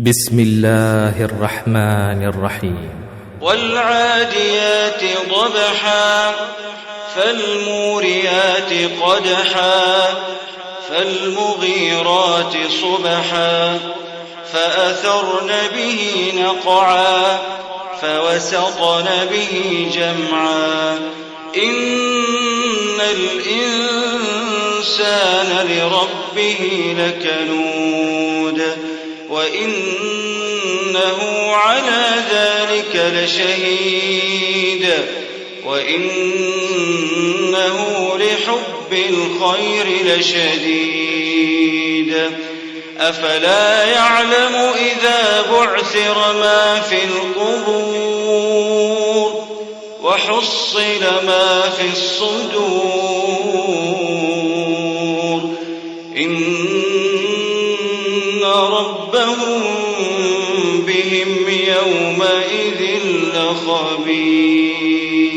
بسم الله الرحمن الرحيم. والعاديات ضبحا فالموريات قدحا فالمغيرات صبحا فأثرن به نقعا فوسطن به جمعا إن الإنسان لربه لكنود وإنه على ذلك لشهيد وإنه لحب الخير لشديد أفلا يعلم إذا بعثر ما في القبور وحصل ما في الصدور إن ربهم بهم يومئذ لخبير.